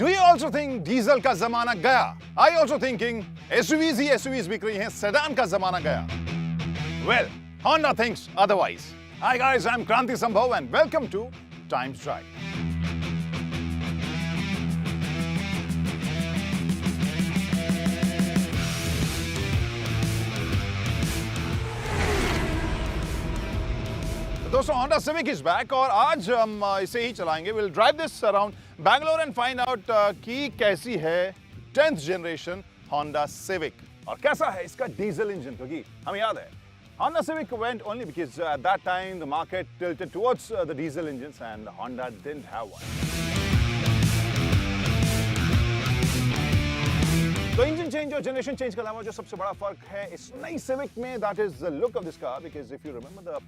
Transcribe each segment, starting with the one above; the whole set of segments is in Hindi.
Do you also think diesel का जमाना गया? I also thinking SUVs he SUVs बिक रही हैं, सेडान का जमाना गया. Well, Honda thinks otherwise. Hi guys, I'm Kranti Sambhav and welcome to Times Drive. दोस्तों Honda Civic is back और आज हम इसे ही चलाएंगे. We'll drive this around Bangalore and find out कि कैसी है 10th generation Honda Civic और कैसा है इसका डीजल इंजन, क्योंकि हमें याद है Honda Civic went only because at that time the market tilted towards the diesel engines and Honda didn't have one. तो इंजन चेंज और जनरेशन चेंज के अलावा जो सबसे बड़ा फर्क है इस नई सिविक में, that is the look of this car. Because if you remember the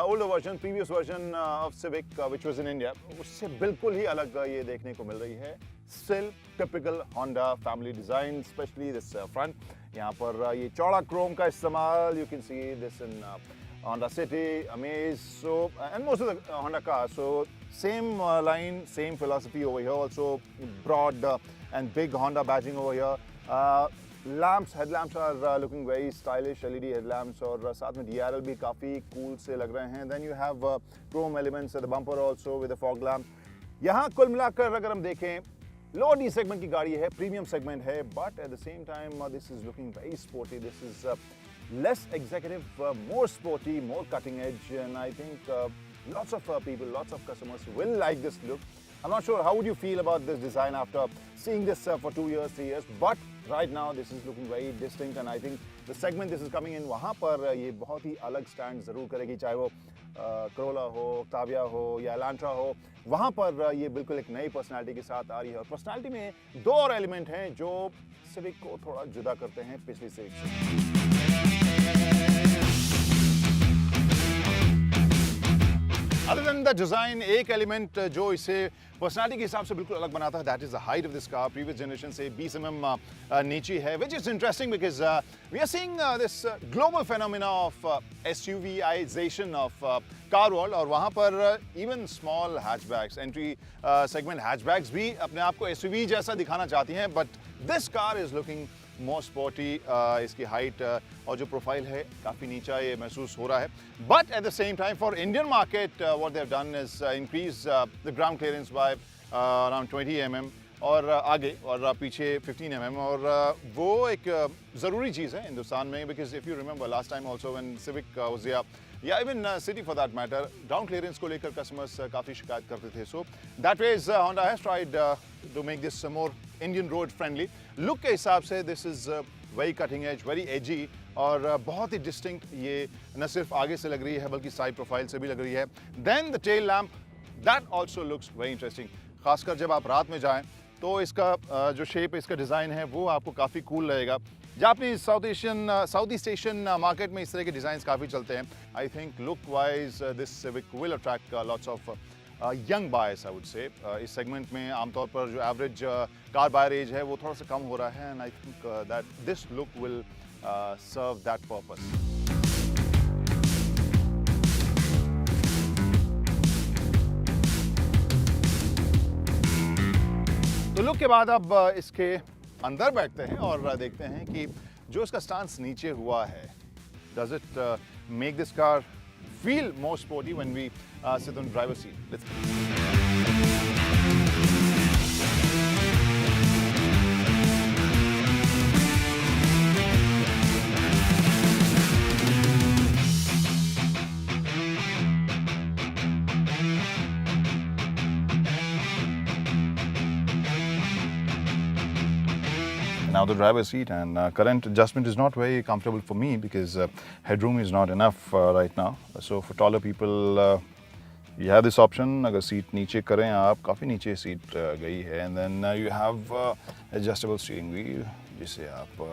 older version, previous version of civic which was in India, उससे बिल्कुल ही अलग ये देखने को मिल रही है. Still typical Honda family design, specially this front. यहाँ पर ये चौड़ा क्रोम का इस्तेमाल, you can see this in Honda City, Amaze, so and most of the Honda cars. So same line, same philosophy over here. Also broad and big Honda badging over here. Lamps, headlamps are looking very stylish, LED headlamps, और साथ में DRL भी काफी cool से लग रहे हैं. Then you have chrome elements at the bumper also with the fog lamp. यहाँ कुल मिलाकर अगर हम देखें, low D segment की गाड़ी है, premium segment है, but at the same time this is looking very sporty. This is less executive, more sporty, more cutting edge, and I think lots of people, lots of customers will like this look. I'm not sure how would you feel about this design after seeing this for 2 years, 3 years, but right now this is looking very distinct, and I think the segment this is coming in, वहाँ पर ये बहुत ही अलग stand ज़रूर करेगी, चाहे वो Corolla हो, Octavia हो या Elantra हो. वहाँ पर ये बिल्कुल एक नई पर्सनालिटी के साथ आ रही है और पर्सनालिटी में दो और एलिमेंट हैं जो सिविक को थोड़ा जुदा करते हैं पिछली सिविक से. Other than the design, एक एलिमेंट जो इसे पर्सनालिटी के हिसाब से बिल्कुल अलग बनाता है, that is the height of this car. Previous generation से 20 mm नीचे है, which is interesting because we are seeing this global phenomena of SUVization of car world, और वहाँ पर even small hatchbacks, entry segment hatchbacks भी अपने आप को SUV जैसा दिखाना चाहती हैं, but this car is looking more sporty. इसकी हाइट और जो प्रोफाइल है काफ़ी नीचा ये महसूस हो रहा है. But at the same time for Indian market, what they have done is increase the ground clearance by around 20 mm और आगे और पीछे 15 mm, और वो एक ज़रूरी चीज़ है हिंदुस्तान में. Because if you remember last time also when Civic was here, या even city for that matter, ground clearance को लेकर कस्टमर्स काफ़ी शिकायत करते थे. So that ways Honda has tried to make this more Indian road friendly. Look के हिसाब से this is very cutting edge, very edgy और बहुत ही डिस्टिंक्ट. ये न सिर्फ आगे से लग रही है बल्कि साइड प्रोफाइल से भी लग रही है. Then the tail lamp, that also looks very interesting. खासकर जब आप रात में जाएँ तो इसका जो शेप, इसका डिज़ाइन है वो आपको काफ़ी कूल लगेगा. Japanese south east Asian market में इस तरह के डिज़ाइंस काफ़ी चलते हैं. I think look wise this civic will attract lots of young buyers, I would say. इस सेगमेंट में आमतौर पर जो एवरेज कार बायर एज है वो थोड़ा सा कम हो रहा है, and I think that this look will serve that purpose. तो लुक के बाद अब इसके अंदर बैठते हैं और देखते हैं कि जो इसका स्टांस नीचे हुआ है, does it make this car feel more sporty when we sit on driver seat. Let's go. Now the driver's seat, and current adjustment is not very comfortable for me because headroom is not enough right now. So for taller people, you have this option. अगर seat नीचे करें आप, काफ़ी नीचे seat गई है, and then you have adjustable steering wheel जिसे आप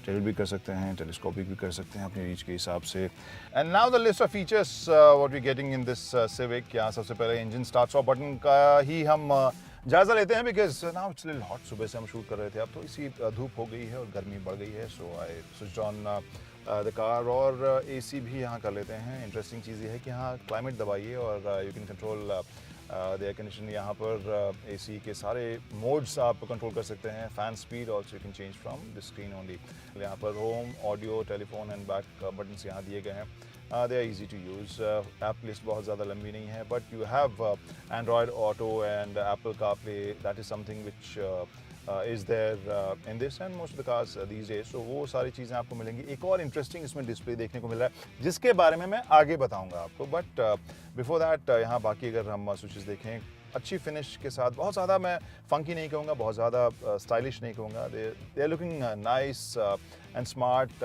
tilt भी कर सकते हैं, telescopic भी कर सकते हैं अपनी रीच के हिसाब से. And now the list of features what we're getting in this Civic. यहाँ सबसे पहले engine start stop button का ही हम जायज़ा लेते हैं because now it's little hot. सुबह से हम शूट कर रहे थे, अब थोड़ी सी धूप हो गई है और गर्मी बढ़ गई है. So I switched on the car और एसी भी यहाँ कर लेते हैं. इंटरेस्टिंग चीज़ ये है कि यहाँ क्लाइमेट दबाइए और you can control air condition यहाँ पर AC के सारे मोड्स आप कंट्रोल कर सकते हैं. Fan speed also you can change from the screen only. यहाँ पर home, audio, telephone and back buttons यहाँ दिए गए हैं. They are easy to use. App list बहुत ज़्यादा लंबी नहीं है, but you have Android Auto and Apple CarPlay. That is something which is there in this and most of the cars these days. So वो सारी चीज़ें आपको मिलेंगी. एक और इंटरेस्टिंग इसमें डिस्प्ले देखने को मिल रहा है जिसके बारे में मैं आगे बताऊंगा आपको. बट बिफोर दैट यहाँ बाकी अगर हम स्विचेस देखें, अच्छी फिनिश के साथ, बहुत ज़्यादा मैं फंकी नहीं कहूँगा, बहुत ज़्यादा स्टाइलिश नहीं कहूँगा. They are looking nice and smart.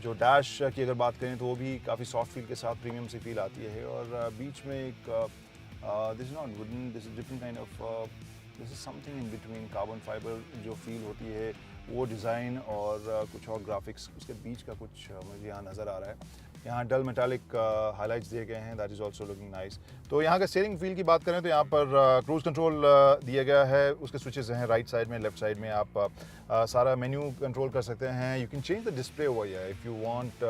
जो डैश की अगर बात करें तो वो भी काफ़ी सॉफ्ट फील के साथ प्रीमियम सी फील आती है. और बीच में एक this is not wooden, this is different kind of, this is something in between carbon fibre जो फील होती है, वो डिज़ाइन और कुछ और ग्राफिक्स उसके बीच का कुछ मुझे यहाँ नज़र आ रहा है. यहाँ डल मेटालिक हाइलाइट्स दिए गए हैं. That is also looking nice. तो यहाँ का स्टीयरिंग व्हील की बात करें तो यहाँ पर क्रूज कंट्रोल दिया गया है. उसके स्विचेस हैं राइट साइड में, लेफ्ट साइड में आप सारा मेन्यू कंट्रोल कर सकते हैं. You can change the display over here if you want.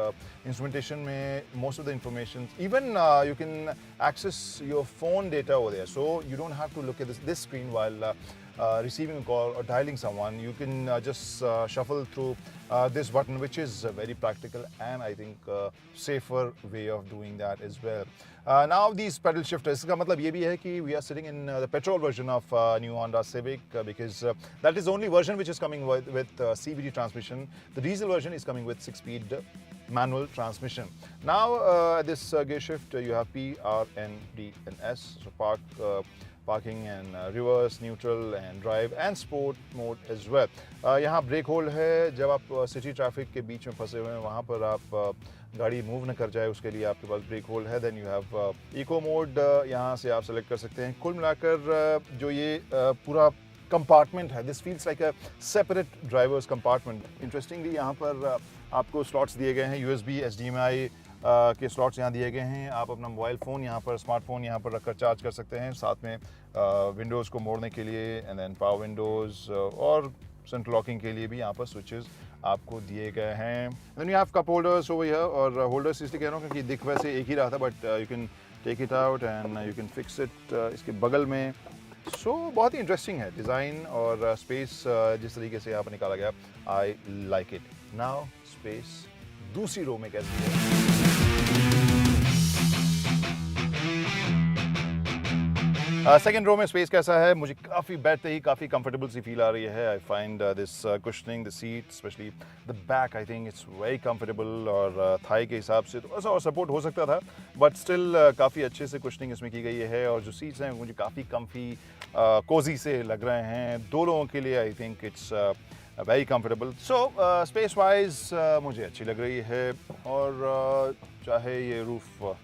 Instrumentation में most of the information, even you can access your phone data over there, so you don't have to look at this screen while receiving a call or dialing someone. You can just shuffle through this button, which is very practical and I think safer way of doing that as well. Now these pedal shifters, इसका मतलब ये भी है कि we are sitting in the petrol version of new Honda Civic because that is the only version which is coming with CVT transmission. The diesel version is coming with 6-speed manual transmission. Now this gear shift you have P, R, N, D and S. So parking and reverse, neutral and drive and sport mode as well. यहाँ ब्रेक होल्ड है. जब आप सिटी ट्रैफिक के बीच में फंसे हुए हैं, वहाँ पर आप गाड़ी मूव न कर जाए उसके लिए आपके पास ब्रेक होल्ड है. Then you have eco mode, यहाँ से आप सेलेक्ट कर सकते हैं. कुल मिलाकर जो ये पूरा कंपार्टमेंट है, this feels like a separate drivers compartment. Interestingly यहाँ पर आपको स्लॉट्स दिए गए हैं. USB, HDMI के स्लॉट्स यहाँ दिए गए हैं. आप अपना मोबाइल फ़ोन यहाँ पर, स्मार्टफोन यहाँ पर रखकर चार्ज कर सकते हैं. साथ में विंडोज़ को मोड़ने के लिए एंड देन पावर विंडोज़ और सेंट्रल लॉकिंग के लिए भी यहाँ पर स्विचेस आपको दिए गए हैं. Then you have cup holders over here. और होल्डर्स इसलिए कह रहा हूँ क्योंकि दिख वैसे एक ही रहा था, but you can take it out and you can fix it इसके बगल में. सो बहुत ही इंटरेस्टिंग है डिज़ाइन और स्पेस जिस तरीके से यहाँ पर निकाला गया. I like it. Now space दूसरी रो में कैसी है. सेकेंड रो में स्पेस कैसा है? मुझे काफ़ी बैठते ही काफ़ी कंफर्टेबल सी फील आ रही है. I find this cushioning, the seat, specially the back, I think it's very comfortable. और थाई के हिसाब से थोड़ा सा और सपोर्ट हो सकता था, बट स्टिल काफ़ी अच्छे से कुशनिंग इसमें की गई है. और जो सीट्स हैं मुझे काफ़ी कम्फी कोजी से लग रहे हैं. दो लोगों के लिए I think it's very comfortable. So space wise मुझे अच्छी लग रही है. और चाहे ये रूफ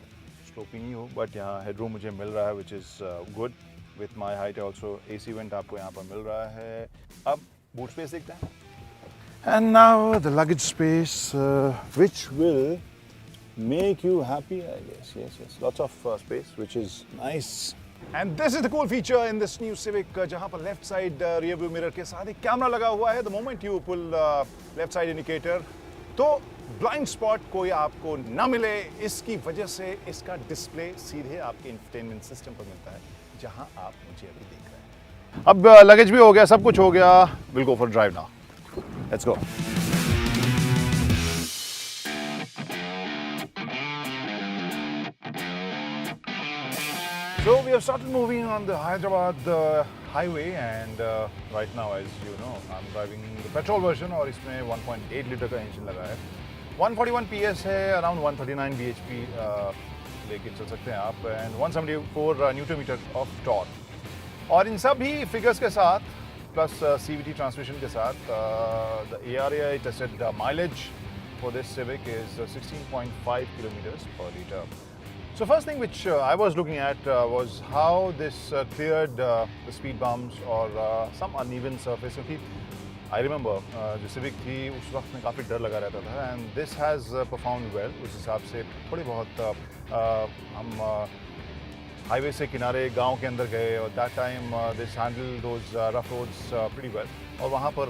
स्लोपिंग ही हो, बट यहाँ हेडरूम मुझे मिल रहा है which is good with my height. Also AC went आपको यहाँ पर मिल रहा है. अब बूट स्पेस देखते हैं. And now the luggage space which will make you happy, I guess. yes, lots of space which is nice. And this is the cool feature in this new Civic, जहाँ पर left side rear view mirror के साथ एक कैमरा लगा हुआ है. The moment you pull left side indicator, तो ब्लाइंड स्पॉट कोई आपको ना मिले. इसकी वजह से इसका डिस्प्ले सीधे आपके इंफोटेनमेंट सिस्टम पर मिलता है, जहां आप मुझे अभी देख रहे हैं. अब लगेज भी हो गया, सब कुछ हो गया. Will go for drive now. Let's go. So we have started moving on the Hyderabad highway and right now, as you know, I'm driving the petrol version और इसमें 1.8 लीटर का इंजन लगा है. 141 PS है, अराउंड 139 bhp लेके चल सकते हैं आप. And 174 newton metre of torque. और इन सभी फिगर्स के साथ प्लस CVT ट्रांसमिशन के साथ the ARAI tested mileage for this Civic is 16.5 kilometers per liter. So first thing which I was looking at was how this cleared the speed bumps or some uneven surface. क्योंकि I remember जो Civic थी उस वक्त में काफ़ी डर लगा रहता था. And this has performed well. उस हिसाब से थोड़ी बहुत हम हाईवे से किनारे गांव के अंदर गए और that time this handle those rough roads pretty well, और वहाँ पर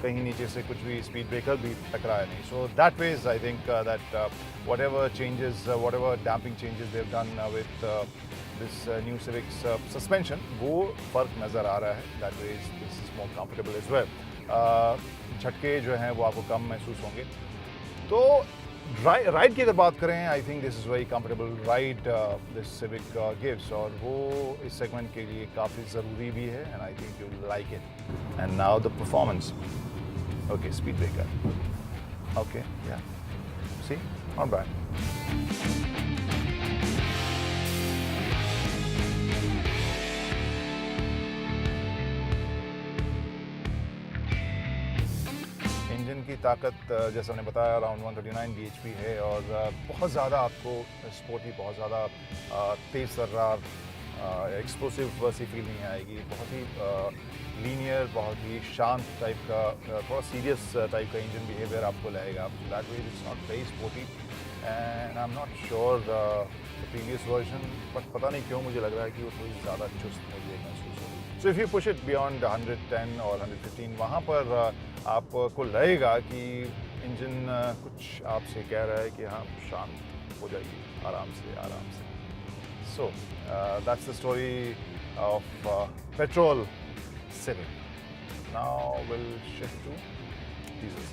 कहीं नीचे से कुछ भी स्पीड ब्रेकर भी टकराया नहीं. सो that ways I think that whatever changes, whatever damping changes they've done with this new Civic's suspension, वो फ़र्क नज़र आ रहा है. That way this is more comfortable as well. झटके जो हैं वो आपको कम महसूस होंगे. तो राइड की अगर बात करें, I think this is very comfortable ride this civic gives, और वो इस सेगमेंट के लिए काफ़ी ज़रूरी भी है, and I think you like it. And now the performance. Okay, speed breaker. Okay, या सी, not bad. इंजन की ताकत जैसा हमने बताया अराउंड 139 bhp है, और बहुत ज़्यादा आपको स्पोर्टी, बहुत ज़्यादा तेज़ तर्रार एक्सप्लोसिव सी फील नहीं आएगी. बहुत ही लीनियर, बहुत ही शांत टाइप का, थोड़ा सीरियस टाइप का इंजन बिहेवियर आपको लगेगा. That way it's not very sporty, and I am not sure the previous version, but पता नहीं क्यों मुझे लग रहा है कि वो थोड़ी ज़्यादा चुस्त मुझे महसूस होगी. So if you push it beyond 110 और 115, वहाँ पर आपको लगेगा कि इंजन कुछ आपसे कह रहा है कि हाँ, शांत हो जाइए, आराम से आराम से. So that's the story of petrol Civic. Now we'll shift to diesel.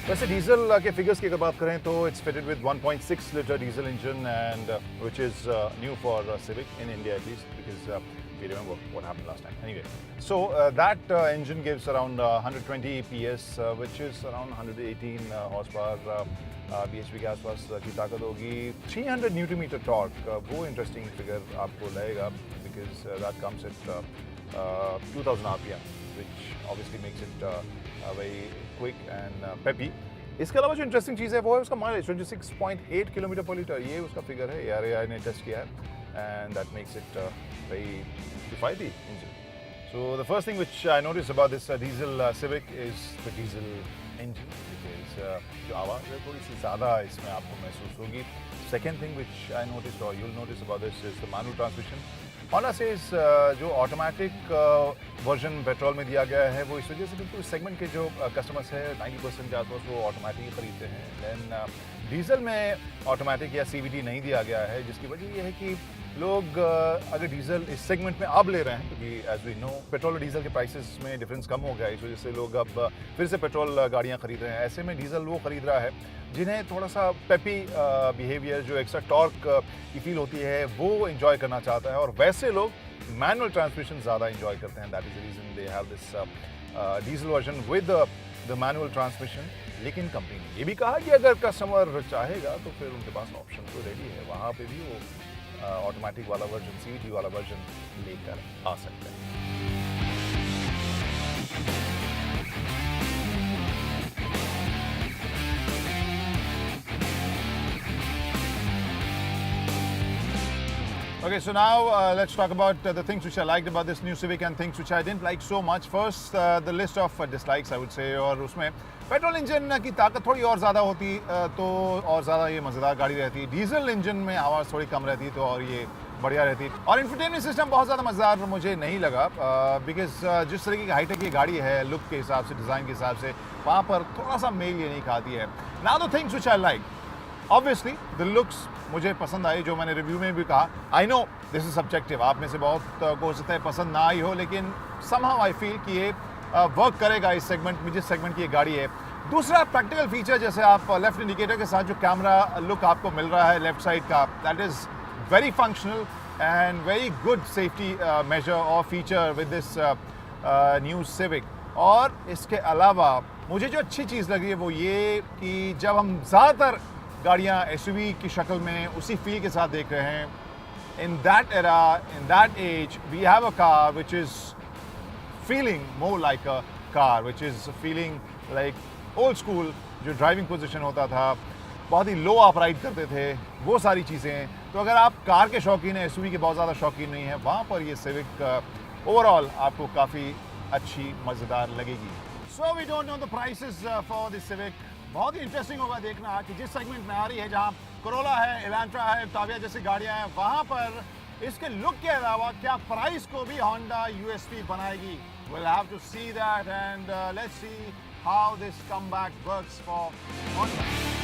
वैसे डीजल के फिगर्स की अगर बात करें तो it's fitted with 1.6 litre diesel engine, and which is new for Civic in India at least, because we remember what happened last time. Anyway, so that engine gives around 120 PS, which is around 118 horsepower bhp के आसपास की ताकत होगी. 300 न्यूटन मीटर टॉर्क, वो इंटरेस्टिंग फिगर आपको लगेगा, because that comes at 2000 RPM, which obviously makes it very quick and peppy. इसके अलावा जो इंटरेस्टिंग चीज़ है वो है उसका माइलेज, 26.8 किलोमीटर पर लीटर. ये उसका फिगर है, ARAI ने टेस्ट किया है, and that makes it very किफ़ायती engine. So the first thing which I notice about this diesel Civic is the diesel engine, because जो आवाज़ है थोड़ी सी ज़्यादा इसमें आपको महसूस होगी. Second thing which I notice, और you'll notice about this, is the manual transmission. Honda says जो ऑटोमेटिक वर्जन पेट्रोल में दिया गया है वो इस वजह से क्योंकि उस सेगमेंट के जो कस्टमर्स है 90% के आसपास वो ऑटोमेटिक खरीदते हैं. देन डीजल में ऑटोमेटिक या CVT नहीं दिया गया है, जिसकी वजह ये है कि लोग अगर डीजल इस सेगमेंट में अब ले रहे हैं, क्योंकि एज वी नो पेट्रोल और डीजल के प्राइसेस में डिफरेंस कम हो गया है, इस वजह से लोग अब फिर से पेट्रोल गाड़ियाँ खरीद रहे हैं. ऐसे में डीजल वो खरीद रहा है जिन्हें थोड़ा सा पेपी बिहेवियर, जो एक्स्ट्रा टॉर्क की फील होती है, वो एंजॉय करना चाहता है, और वैसे लोग मैनुअल ट्रांसमिशन ज़्यादा एंजॉय करते हैं. That is the reason they have this diesel version with the manual transmission. लेकिन कंपनी ने ये भी कहा कि अगर कस्टमर चाहेगा तो फिर उनके पास ऑप्शन तो रेडी है, वहाँ पे भी वो ऑटोमेटिक वाला वर्जन, CVT वाला वर्जन लेकर आ सकते हैं. Okay, so now let's talk about the things which I liked about this new Civic and things which I didn't like so much. First, the list of dislikes I would say, और उसमें पेट्रोल इंजन की ताकत थोड़ी और ज़्यादा होती तो और ज़्यादा ये मज़ेदार गाड़ी रहती. डीजल इंजन में आवाज़ थोड़ी कम रहती तो और ये बढ़िया रहती. और इंफोटेनमेंट सिस्टम बहुत ज़्यादा मज़ेदार मुझे नहीं लगा, बिकॉज जिस तरीके की हाईटेक की गाड़ी है, लुक के हिसाब से, डिज़ाइन के हिसाब से, वहाँ पर थोड़ा सा मेल ये नहीं खाती है. Now the things which I like, obviously the looks मुझे पसंद आई, जो मैंने रिव्यू में भी कहा. I know this is subjective, आप में से बहुत को हो सकता है पसंद ना आई हो, लेकिन समहाउ आई फील कि ये वर्क करेगा इस सेगमेंट में, जिस सेगमेंट की ये गाड़ी है. दूसरा प्रैक्टिकल फीचर, जैसे आप लेफ्ट इंडिकेटर के साथ जो कैमरा लुक आपको मिल रहा है लेफ्ट साइड का, that is very functional and very good safety measure और feature with this new Civic. और इसके अलावा मुझे जो अच्छी चीज़ लगी है वो ये कि जब हम ज़्यादातर गाड़ियाँ SUV की शक्ल में उसी फील के साथ देख रहे हैं, in that era, in that age, we have a car which is feeling more like a car, which is feeling like old school जो ड्राइविंग पोजीशन होता था, बहुत ही लो आप राइड करते थे, वो सारी चीज़ें। तो अगर आप कार के शौकीन हैं, एसयूवी के बहुत ज़्यादा शौकीन नहीं है, वहाँ पर ये सिविक ओवरऑल आपको काफ़ी अच्छी मज़ेदार लगेगी। So we don't know the prices for this Civic. बहुत ही इंटरेस्टिंग होगा देखना कि जिस सेगमेंट में आ रही है, जहाँ कोरोला है, इलांट्रा है, ऑक्टाविया जैसी गाड़ियाँ हैं, वहाँ पर इसके लुक के अलावा क्या प्राइस को भी होंडा यूएसपी बनाएगी। We'll have to see that and let's see how this comeback works for Honda.